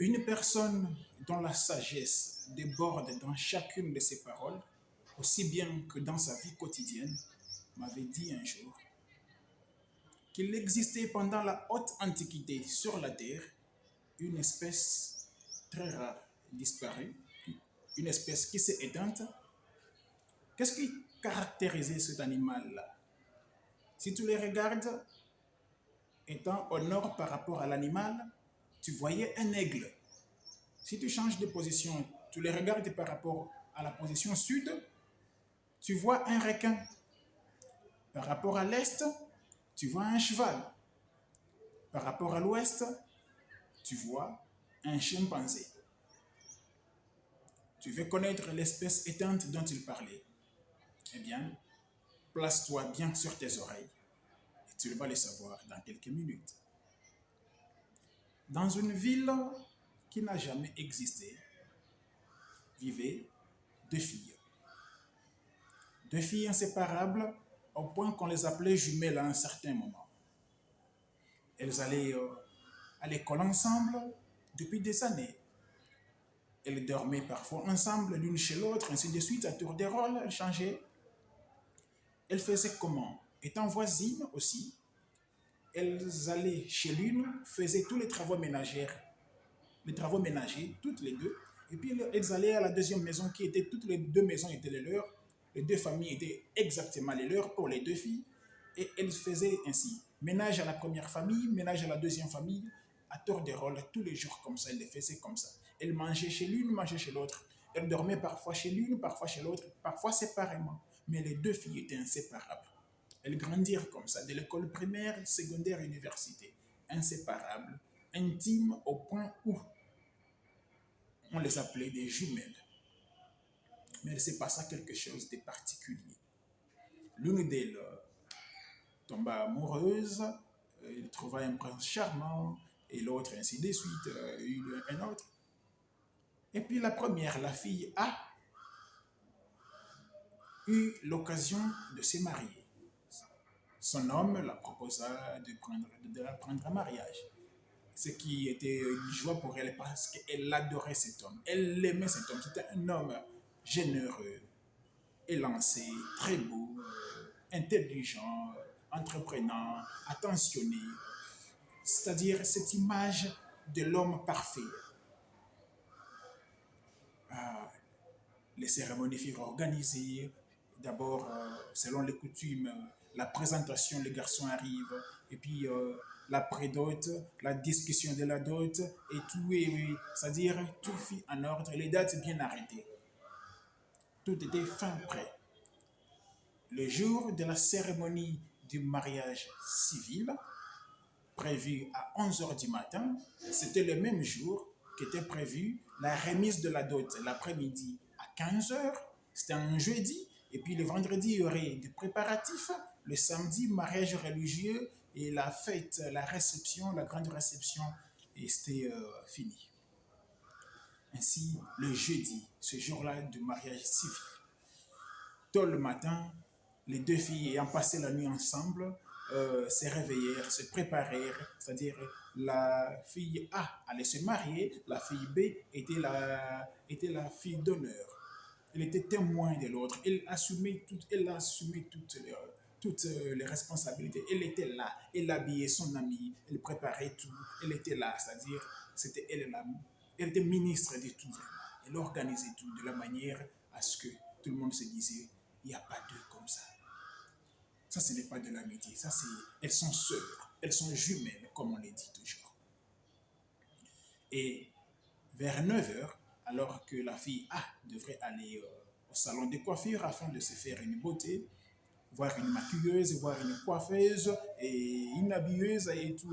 Une personne dont la sagesse déborde dans chacune de ses paroles, aussi bien que dans sa vie quotidienne, m'avait dit un jour qu'il existait pendant la haute antiquité sur la Terre une espèce très rare disparue, une espèce qui s'est éteinte. Qu'est-ce qui caractérisait cet animal-là? Si tu les regardes, étant au nord par rapport à l'animal, tu voyais un aigle. Si tu changes de position, tu les regardes par rapport à la position sud, tu vois un requin. Par rapport à l'est, tu vois un cheval. Par rapport à l'ouest, tu vois un chimpanzé. Tu veux connaître l'espèce éteinte dont il parlait. Eh bien, place-toi bien sur tes oreilles et tu vas le savoir dans quelques minutes. Dans une ville qui n'a jamais existé, vivaient deux filles. Deux filles inséparables au point qu'on les appelait jumelles à un certain moment. Elles allaient à l'école ensemble depuis des années. Elles dormaient parfois ensemble l'une chez l'autre, ainsi de suite, à tour de rôle, elles changeaient. Elles faisaient comment? Étant voisines aussi, elles allaient chez l'une, faisaient tous les travaux ménagers, toutes les deux, et puis elles allaient à la deuxième maison qui était, toutes les deux maisons étaient les leurs, les deux familles étaient exactement les leurs pour les deux filles, et elles faisaient ainsi, ménage à la première famille, ménage à la deuxième famille, à tour de rôle, tous les jours comme ça, elles les faisaient comme ça. Elles mangeaient chez l'une, mangeaient chez l'autre. Elles dormaient parfois chez l'une, parfois chez l'autre, parfois séparément, mais les deux filles étaient inséparables. Elles grandirent comme ça, de l'école primaire, secondaire, université, inséparables, intimes au point où on les appelait des jumelles. Mais il se passa quelque chose de particulier. L'une d'elles tomba amoureuse, il trouva un prince charmant, et l'autre ainsi de suite, un autre. Et puis la première, la fille A, eut l'occasion de se marier. Son homme la proposa de la prendre en mariage. Ce qui était une joie pour elle parce qu'elle adorait cet homme. Elle aimait cet homme. C'était un homme généreux, élancé, très beau, intelligent, entreprenant, attentionné. C'est-à-dire cette image de l'homme parfait. Les cérémonies furent organisées. D'abord, selon les coutumes, la présentation, les garçons arrivent, et puis la prédot, la discussion de la dot, et tout, oui, c'est-à-dire tout fit en ordre, les dates bien arrêtées. Tout était fin prêt. Le jour de la cérémonie du mariage civil, prévu à 11 heures du matin, c'était le même jour qu'était prévu la remise de la dot l'après-midi à 15 heures. C'était un jeudi. Et puis le vendredi, il y aurait des préparatifs. Le samedi, mariage religieux et la fête, la réception, la grande réception. Et c'était fini. Ainsi, le jeudi, ce jour-là du mariage civil. Tôt le matin, les deux filles ayant passé la nuit ensemble, se réveillèrent, se préparèrent, c'est-à-dire la fille A allait se marier, la fille B était la fille d'honneur. Elle était témoin de l'autre, elle assumait toutes les responsabilités. Elle était là, elle habillait son ami, elle préparait tout, elle était là, c'est-à-dire c'était elle était ministre de tout. Elle organisait tout de la manière à ce que tout le monde se disait, il n'y a pas deux comme ça. Ça, ce n'est pas de l'amitié. Ça, c'est. Elles sont sœurs. Elles sont jumelles, comme on les dit toujours. Et vers 9 heures, alors que la fille A devrait aller au salon de coiffure afin de se faire une beauté, voir une maquilleuse, voir une coiffeuse et une habilleuse et tout,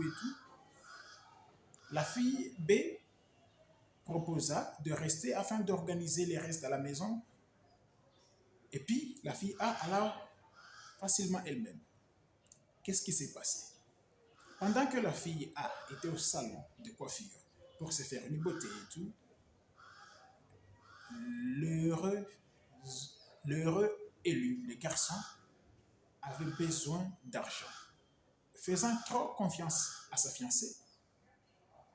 la fille B proposa de rester afin d'organiser les restes à la maison. Et puis, la fille A alla facilement elle-même. Qu'est-ce qui s'est passé? Pendant que la fille A était au salon de coiffure pour se faire une beauté et tout, l'heureux, l'heureux élu, le garçon, avait besoin d'argent. Faisant trop confiance à sa fiancée,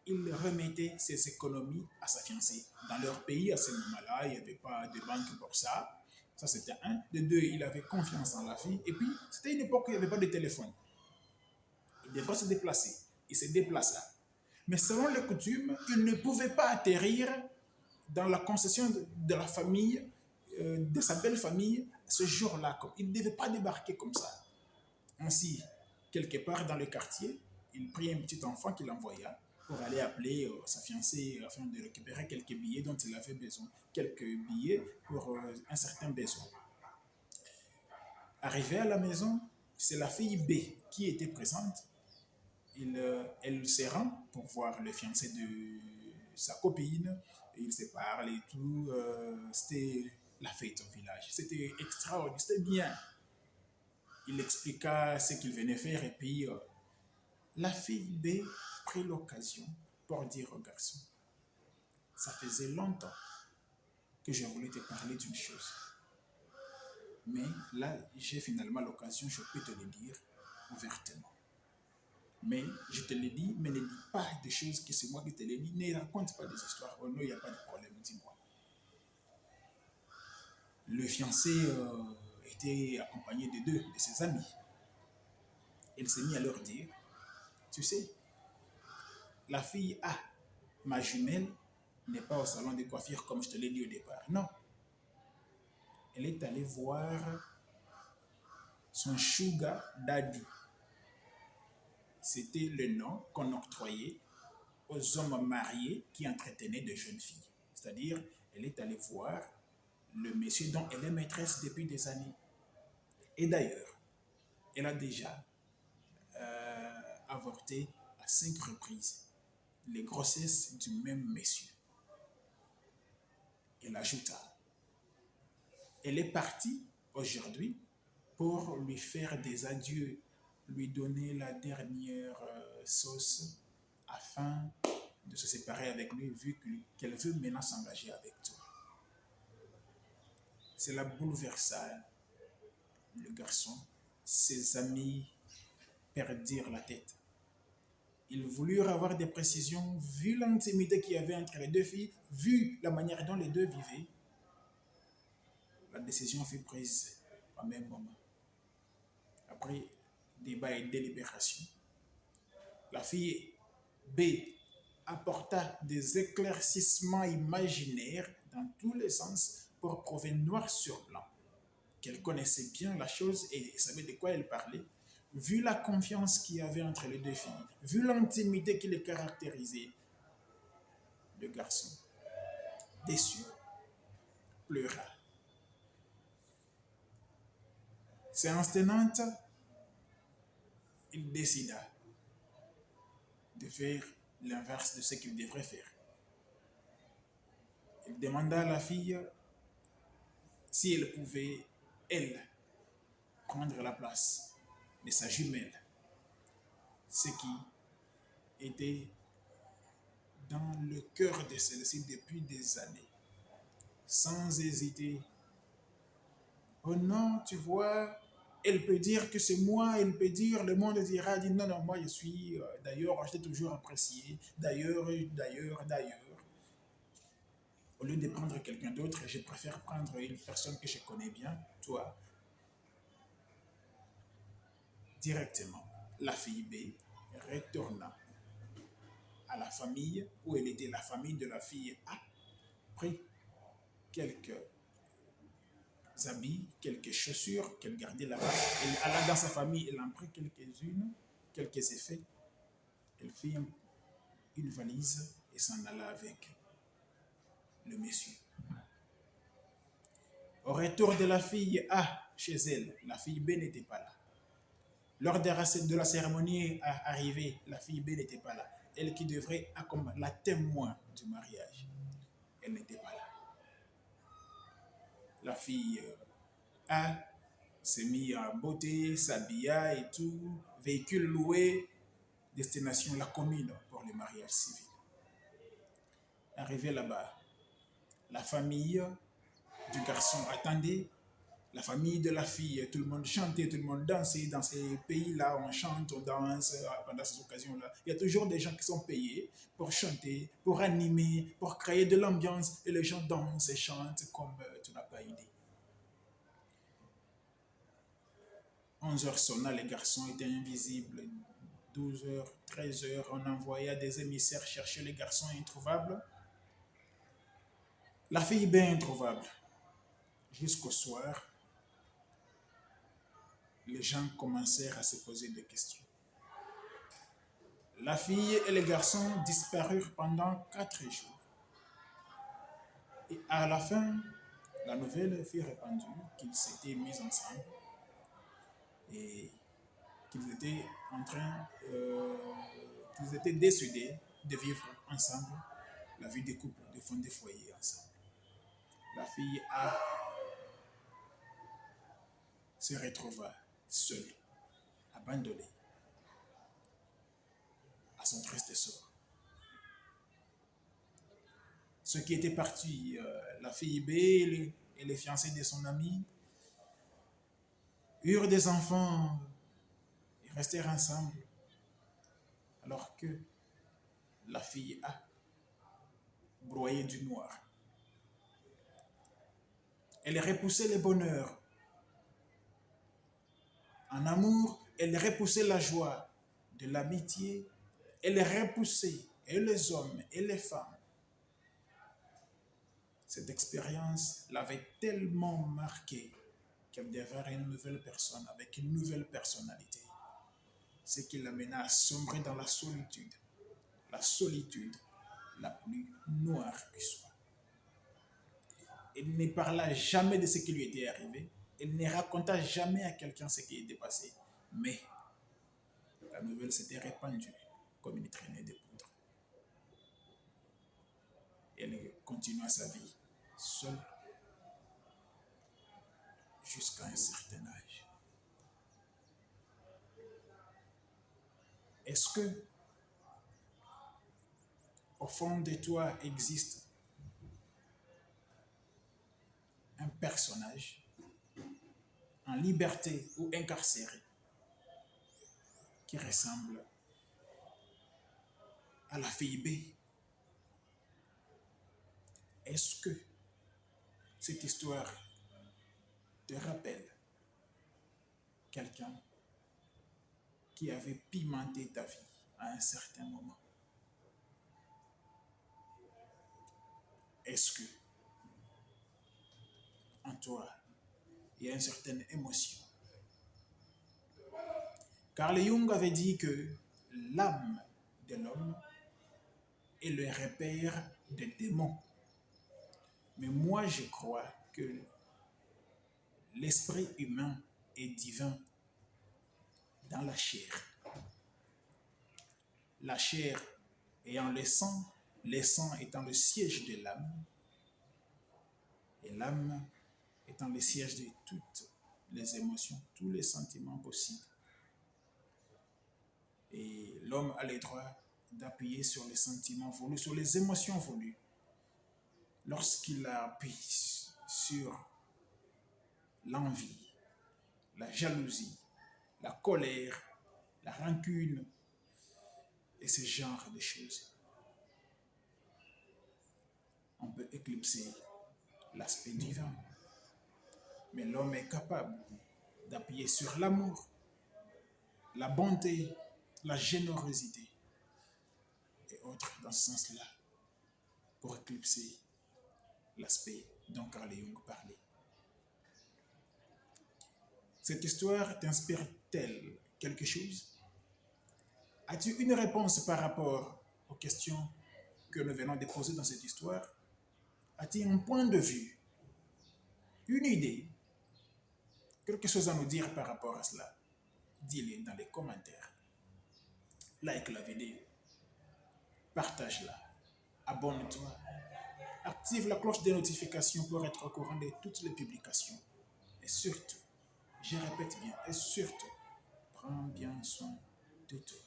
il remettait ses économies à sa fiancée. Dans leur pays, à ce moment-là, il n'y avait pas de banque pour ça. Ça, c'était un. De deux, il avait confiance en la fille. Et puis, c'était une époque où il n'y avait pas de téléphone. Il devrait se déplacer. Il se déplaça. Mais selon les coutumes, il ne pouvait pas atterrir dans la concession de la famille, de sa belle famille, ce jour-là. Il ne devait pas débarquer comme ça. Ainsi, quelque part dans le quartier, il prit un petit enfant qu'il envoya pour aller appeler sa fiancée afin de récupérer quelques billets dont il avait besoin, quelques billets pour un certain besoin. Arrivé à la maison, c'est la fille B qui était présente. Elle se rend pour voir le fiancé de sa copine. Et ils se parlent et tout. C'était la fête au village. C'était extraordinaire, c'était bien. Il expliqua ce qu'il venait faire et puis la fille B prit l'occasion pour dire au garçon, ça faisait longtemps que je voulais te parler d'une chose. Mais là, j'ai finalement l'occasion, je peux te le dire ouvertement. Mais je te le dis, mais ne dis pas des choses que c'est moi qui te les dis. Ne raconte pas des histoires. Oh non, il n'y a pas de problème, dis-moi. Le fiancé était accompagné de deux de ses amis. Il s'est mis à leur dire, tu sais, la fille A, ma jumelle, n'est pas au salon de coiffure comme je te l'ai dit au départ. Non. Elle est allée voir son sugar daddy. C'était le nom qu'on octroyait aux hommes mariés qui entretenaient de jeunes filles. C'est-à-dire, elle est allée voir le monsieur dont elle est maîtresse depuis des années. Et d'ailleurs, elle a déjà avorté à 5 reprises les grossesses du même monsieur. Elle ajouta, elle est partie aujourd'hui pour lui faire des adieux, lui donner la dernière sauce afin de se séparer avec lui vu qu'elle veut maintenant s'engager avec toi. Cela bouleversa le garçon. Ses amis perdirent la tête. Ils voulurent avoir des précisions, vu l'intimité qu'il y avait entre les deux filles, vu la manière dont les deux vivaient. La décision fut prise au même moment. Après débat et délibération, la fille B apporta des éclaircissements imaginaires dans tous les sens pour prouver noir sur blanc qu'elle connaissait bien la chose et savait de quoi elle parlait, vu la confiance qu'il y avait entre les deux filles, vu l'intimité qui les caractérisait. Le garçon, déçu, pleura. Séance tenante, il décida de faire l'inverse de ce qu'il devrait faire. Il demanda à la fille si elle pouvait, elle, prendre la place de sa jumelle, ce qui était dans le cœur de celle-ci depuis des années, sans hésiter. Oh non, tu vois, elle peut dire que c'est moi, elle peut dire, le monde dira, dit non, non, moi je suis, d'ailleurs, je t'ai toujours apprécié, d'ailleurs. Au lieu de prendre quelqu'un d'autre, je préfère prendre une personne que je connais bien, toi. Directement, la fille B retourna à la famille où elle était, la famille de la fille A, prit quelques habits, quelques chaussures qu'elle gardait là-bas. Elle alla dans sa famille, elle en prit quelques-unes, quelques effets. Elle fit une valise et s'en alla avec le monsieur. Au retour de la fille A chez elle, la fille B n'était pas là. Lors de la cérémonie arrivée, la fille B n'était pas là. Elle qui devrait accompagner la témoin du mariage, elle n'était pas là. La fille A s'est mise en beauté, s'habilla et tout, véhicule loué, destination la commune pour le mariage civil. Arrivé là-bas, la famille du garçon attendait la famille de la fille, tout le monde chantait, tout le monde dansait. Dans ces pays-là, on chante, on danse pendant ces occasions-là. Il y a toujours des gens qui sont payés pour chanter, pour animer, pour créer de l'ambiance. Et les gens dansent et chantent comme tu n'as pas idée. 11 heures sonna, les garçons étaient invisibles. 12 heures, 13 heures, on envoya des émissaires chercher les garçons introuvables. La fille bien introuvable. Jusqu'au soir, les gens commencèrent à se poser des questions. La fille et les garçons disparurent pendant 4 jours. Et à la fin, la nouvelle fut répandue qu'ils s'étaient mis ensemble et qu'ils étaient qu'ils étaient décidés de vivre ensemble la vie des couples, de fonder des foyers ensemble. La fille se retrouva seule, abandonnée à son triste sort. Ceux qui étaient partis, la fille B et les fiancés de son ami, eurent des enfants et restèrent ensemble, alors que la fille A broyait du noir. Elle repoussait le bonheur. En amour, elle repoussait la joie de l'amitié. Elle repoussait et les hommes et les femmes. Cette expérience l'avait tellement marquée qu'elle devenait une nouvelle personne avec une nouvelle personnalité. Ce qui l'amena à sombrer dans la solitude la plus noire qui soit. Elle ne parla jamais de ce qui lui était arrivé. Elle ne raconta jamais à quelqu'un ce qui était passé. Mais la nouvelle s'était répandue comme une traînée de poudre. Elle continua sa vie seule jusqu'à un certain âge. Est-ce que, au fond de toi, existe un personnage en liberté ou incarcéré qui ressemble à la fille B? Est-ce que cette histoire te rappelle quelqu'un qui avait pimenté ta vie à un certain moment? Est-ce que en toi, il y a une certaine émotion? Carl Jung avait dit que l'âme de l'homme est le repère des démons. Mais moi, je crois que l'esprit humain est divin dans la chair. La chair ayant le sang étant le siège de l'âme, et l'âme étant le siège de toutes les émotions, tous les sentiments possibles. Et l'homme a le droit d'appuyer sur les sentiments voulus, sur les émotions voulues. Lorsqu'il appuie sur l'envie, la jalousie, la colère, la rancune et ce genre de choses, on peut éclipser l'aspect divin. Mais l'homme est capable d'appuyer sur l'amour, la bonté, la générosité et autres dans ce sens-là pour éclipser l'aspect dont Carl Jung parlait. Cette histoire t'inspire-t-elle quelque chose? As-tu une réponse par rapport aux questions que nous venons de poser dans cette histoire? As-tu un point de vue, une idée, quelque chose à nous dire par rapport à cela? Dis-le dans les commentaires. Like la vidéo, partage-la, abonne-toi, active la cloche de notification pour être au courant de toutes les publications. Et surtout, je répète bien, et surtout, prends bien soin de toi.